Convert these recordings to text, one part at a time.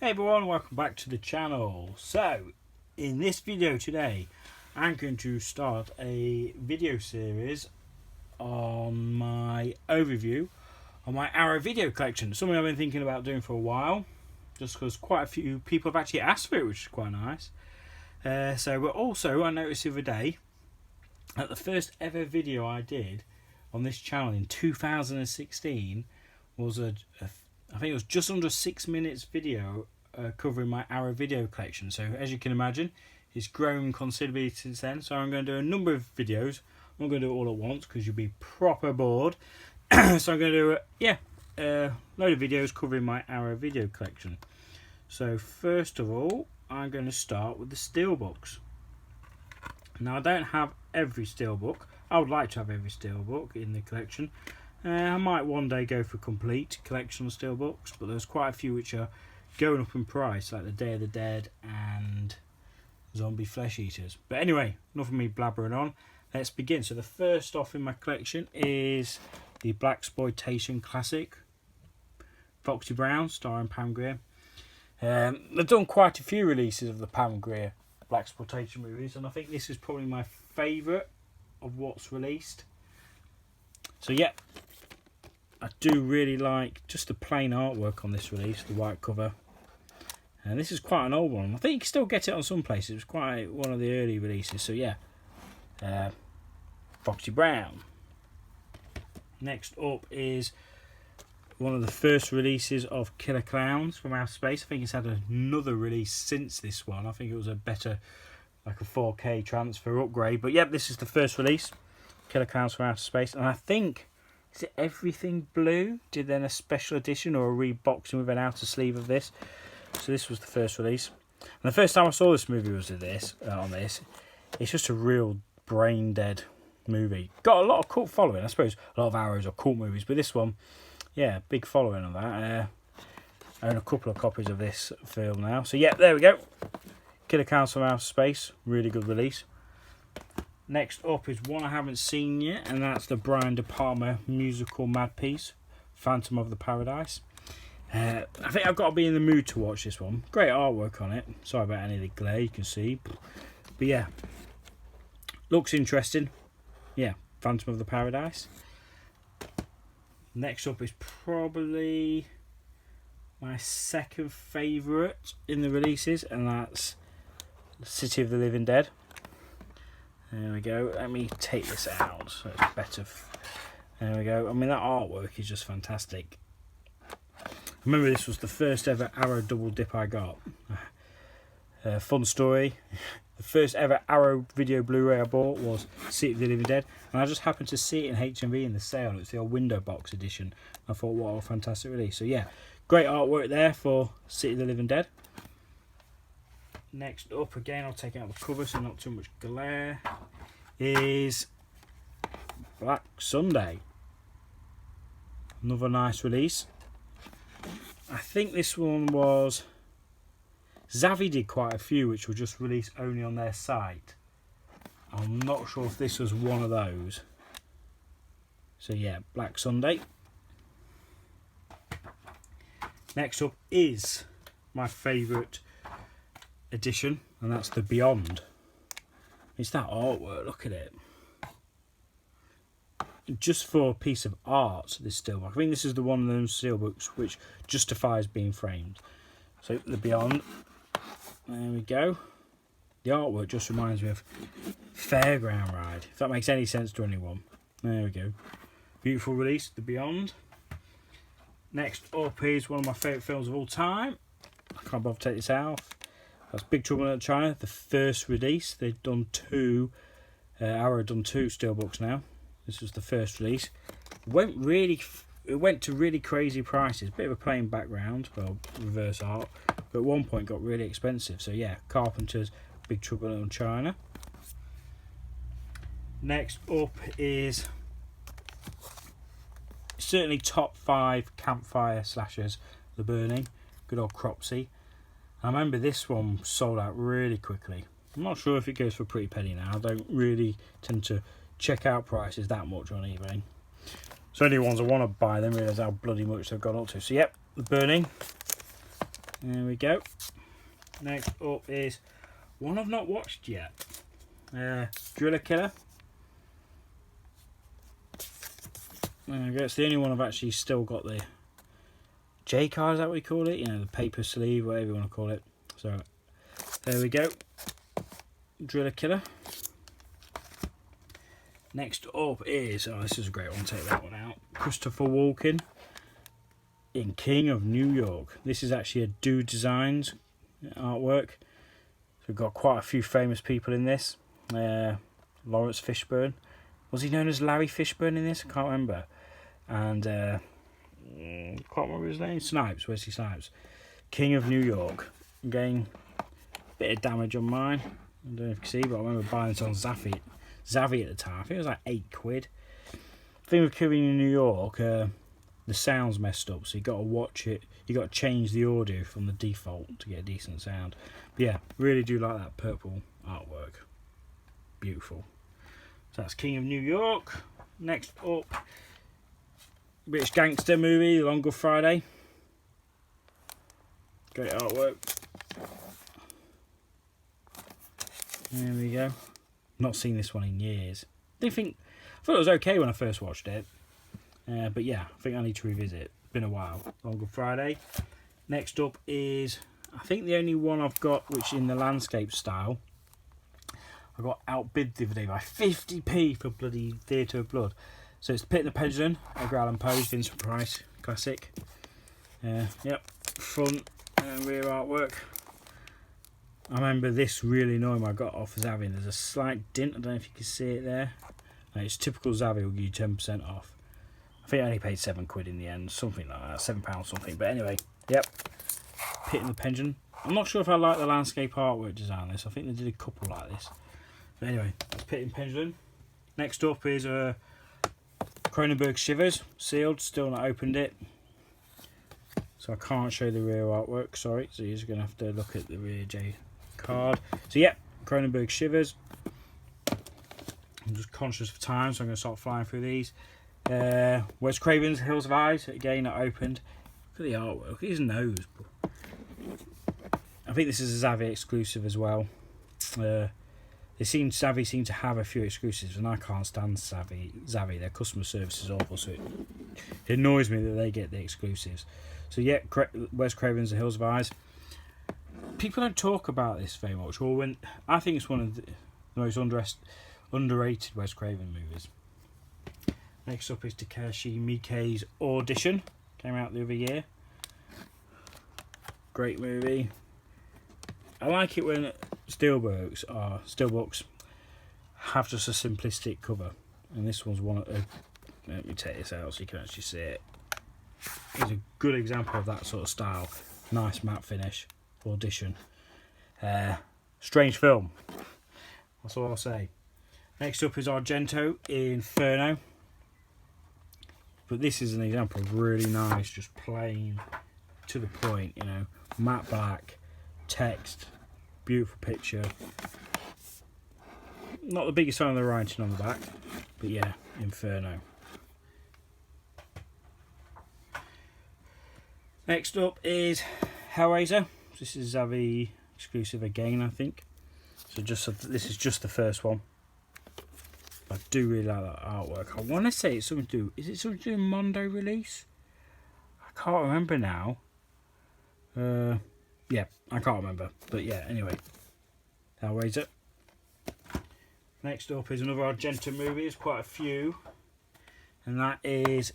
Hey everyone, welcome back to the channel. So, in this video today, I'm going to start a video series on my overview on my Arrow video collection. Something I've been thinking about doing for a while, just because quite a few people have actually asked for it, which is quite nice. But also, I noticed the other day that the first ever video I did on this channel in 2016 was I think it was just under 6 minutes video covering my Arrow video collection. So as you can imagine, it's grown considerably since then. So I'm going to do a number of videos. I'm not going to do it all at once because you'll be proper bored. So I'm going to do a load of videos covering my Arrow video collection. So first of all, I'm going to start with the Steelbooks. Now I don't have every Steelbook. I would like to have every Steelbook in the collection. I might one day go for complete collection of Steelbooks, but there's quite a few which are going up in price, like the Day of the Dead and Zombie Flesh Eaters. But anyway, enough of me blabbering on. Let's begin. So the first off in my collection is the Blaxploitation classic, Foxy Brown, starring Pam Grier. They've done quite a few releases of the Pam Grier Blaxploitation movies, and I think this is probably my favourite of what's released. So yeah, I do really like just the plain artwork on this release, the white cover. And this is quite an old one. I think you can still get it on some places. It was quite one of the early releases. So yeah, Foxy Brown. Next up is one of the first releases of Killer Clowns from Outer Space. I think it's had another release since this one. I think it was a better, like a 4K transfer upgrade. But yeah, this is the first release, Killer Clowns from Outer Space. And I think, is it Everything Blue did then a special edition or a reboxing with an outer sleeve of this. So this was the first release. And the first time I saw this movie was on this. It's just a real brain dead movie. Got a lot of cult following. I suppose a lot of Arrows are cult movies, but this one, yeah, big following on that. I own a couple of copies of this film now. So yeah, there we go. Killer Clowns from Outer Space, really good release. Next up is one I haven't seen yet, and that's the Brian De Palma musical madpiece, Phantom of the Paradise. I think I've got to be in the mood to watch this one. Great artwork on it. Sorry about any of the glare you can see. But yeah, looks interesting. Yeah, Phantom of the Paradise. Next up is probably my second favourite in the releases, and that's City of the Living Dead. There we go. Let me take this out so it's better. There we go. I mean, that artwork is just fantastic. Remember, this was the first ever Arrow double dip I got. Fun story. The first ever Arrow video Blu-ray I bought was City of the Living Dead, and I just happened to see it in HMV in the sale. It's the old window box edition. I thought, what a fantastic release. So yeah, great artwork there for City of the Living Dead. Next up, again, I'll take out the cover so not too much glare, is Black Sunday. Another nice release. I think this one was... Zavvi did quite a few which were just released only on their site. I'm not sure if this was one of those. So yeah, Black Sunday. Next up is my favourite edition, and that's the Beyond. It's that artwork, look at it. Just for a piece of art, this Steelbook. I think this is the one of those Steelbooks which justifies being framed. So the Beyond, there we go. The artwork just reminds me of Fairground Ride, if that makes any sense to anyone. There we go. Beautiful release, the Beyond. Next up is one of my favourite films of all time. I can't bother to take this out. That's Big Trouble in Little China, the first release. They've done two, Arrow done two Steelbooks now. This was the first release. It went to really crazy prices. Bit of a plain background, well, reverse art. But at one point got really expensive. So yeah, Carpenter's Big Trouble in Little China. Next up is certainly top 5 campfire slashers, The Burning. Good old Cropsey. I remember this one sold out really quickly. I'm not sure if it goes for a pretty penny now. I don't really tend to check out prices that much on eBay. So any ones I want to buy, then realise how bloody much they've gone up to. So yep, The Burning. There we go. Next up is one I've not watched yet. Driller Killer. There we go. It's the only one I've actually still got the J card, is that what we call it? You know, the paper sleeve, whatever you want to call it. So there we go. Driller Killer. Next up is, oh, this is a great one, take that one out. Christopher Walken in King of New York. This is actually a Dude Designs artwork. So we've got quite a few famous people in this. Lawrence Fishburne. Was he known as Larry Fishburne in this? I can't remember. And can't remember his name. Snipes, Wesley Snipes. King of New York. Again, bit of damage on mine. I don't know if you can see, but I remember buying this on Zavvi at the time. I think it was like £8. The thing with King of New York, the sound's messed up, so you got to watch it. You got to change the audio from the default to get a decent sound. But yeah, really do like that purple artwork. Beautiful. So that's King of New York. Next up, British gangster movie, Long Good Friday. Great artwork. There we go. Not seen this one in years. I thought it was okay when I first watched it. But yeah, I think I need to revisit it. Been a while. Long Good Friday. Next up is, I think the only one I've got which is in the landscape style. I got outbid the other day by 50p for bloody Theatre of Blood. So it's Pit and the Pendulum, Edgar Allan Poe's Vincent Price classic. Yep, front and rear artwork. I remember this really annoying when I got off Zavvi. There's a slight dint, I don't know if you can see it there. And it's typical Zavvi will give you 10% off. I think I only paid £7 in the end, something like that, £7 something. But anyway, yep, Pit and the Pendulum. I'm not sure if I like the landscape artwork design on this. I think they did a couple like this. But anyway, that's Pit and Pendulum. Next up is Cronenberg Shivers, sealed, still not opened it. So I can't show the rear artwork, sorry. So you're just going to have to look at the rear J card. So yeah, Cronenberg Shivers. I'm just conscious of time, so I'm going to start flying through these. Wes Craven's Hills of Eyes, again not opened. Look at the artwork, look at his nose. I think this is a Zavvi exclusive as well. Zavvi seem to have a few exclusives, and I can't stand Zavvi. Their customer service is awful, so it annoys me that they get the exclusives. So yeah, Wes Craven's The Hills of Eyes. People don't talk about this very much, or when I think it's one of the most underrated Wes Craven movies. Next up is Takashi Miike's Audition. Came out the other year. Great movie. I like it when Steelbooks have just a simplistic cover, and this one's one. Let me take this out so you can actually see it. It's a good example of that sort of style. Nice matte finish. Audition. Strange film. That's all I'll say. Next up is Argento Inferno. But this is an example of really nice, just plain, to the point, you know, matte black, text, beautiful picture. Not the biggest fan of the writing on the back, but yeah, Inferno. Next up is Hellraiser. This is Zavvi exclusive again, I think. So this is just the first one. I do really like that artwork. I want to say it's something to do. Is it something to do with Mondo release? I can't remember now. Yeah, I can't remember. But yeah, anyway. Hellraiser. Next up is another Argento movie. There's quite a few. And that is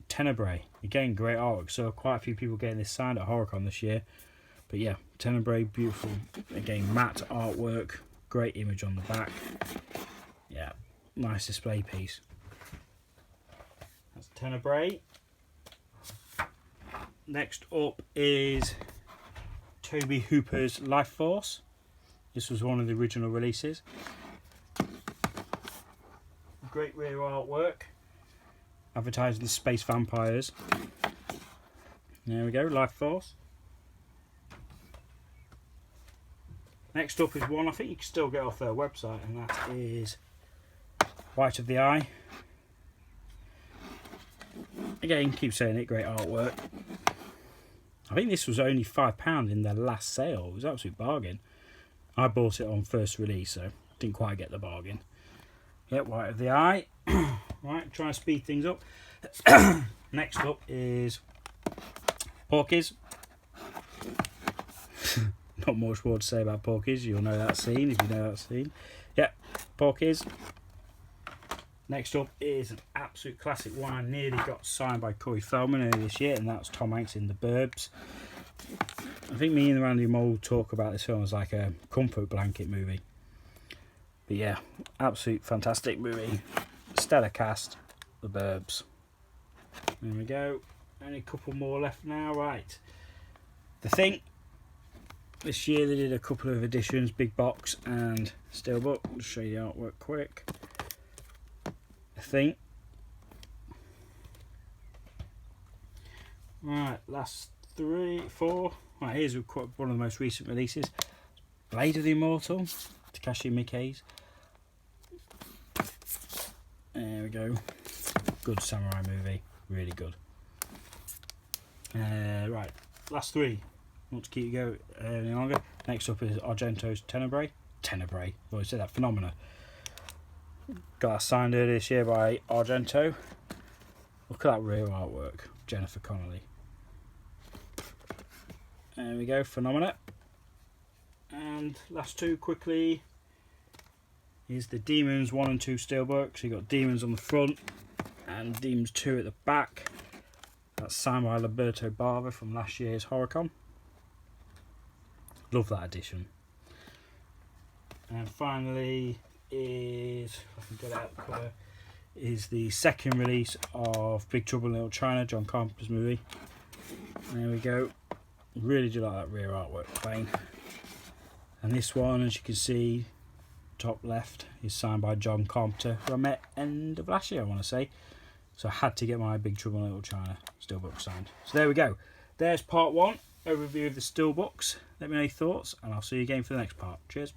Tenebrae. Again, great artwork. So quite a few people getting this signed at HorrorCon this year. But yeah, Tenebrae, beautiful. Again, matte artwork. Great image on the back. Yeah, nice display piece. That's Tenebrae. Next up is Toby Hooper's Life Force. This was one of the original releases. Great rear artwork. Advertising the space vampires. There we go, Life Force. Next up is one I think you can still get off their website, and that is White of the Eye. Again, keep saying it, great artwork. I think this was only £5 in their last sale. It was an absolute bargain. I bought it on first release, so didn't quite get the bargain. Yep, white of the eye. Right, try and speed things up. Next up is Porky's. Not much more to say about Porky's. You'll know that scene if you know that scene. Yep, Porky's. Next up is an absolute classic one I nearly got signed by Corey Feldman earlier this year, and that's Tom Hanks in The Burbs. I think me and Randy Mole talk about this film as like a comfort blanket movie. But yeah, absolute fantastic movie. Stellar cast, The Burbs. There we go. Only a couple more left now. Right. The Thing. This year they did a couple of editions, big box and steelbook. I'll show you the artwork quick. The Thing. Right, last 3, 4. Right, here's one of the most recent releases. Blade of the Immortal, Takashi Miike's. There we go. Good samurai movie, really good. Right, last 3. Not to keep you going any longer. Next up is Argento's Tenebrae. I've always said that. Phenomena. Got that signed earlier this year by Argento. Look at that real artwork. Jennifer Connelly. There we go, Phenomena. And last 2 quickly is the Demons 1 and 2 steelbooks. So you've got Demons on the front and Demons 2 at the back. That's signed by Roberto Bava from last year's HorrorCon. Love that edition. And finally is, if I can get it out of the cover, is the second release of Big Trouble in Little China, John Carpenter's movie. There we go. Really do like that rear artwork plain. And this one, as you can see, top left, is signed by John Carpenter, who I met end of last year, I want to say. So I had to get my Big Trouble in Little China steelbook signed. So there we go. There's part 1, overview of the steelbooks. Let me know your thoughts, and I'll see you again for the next part. Cheers.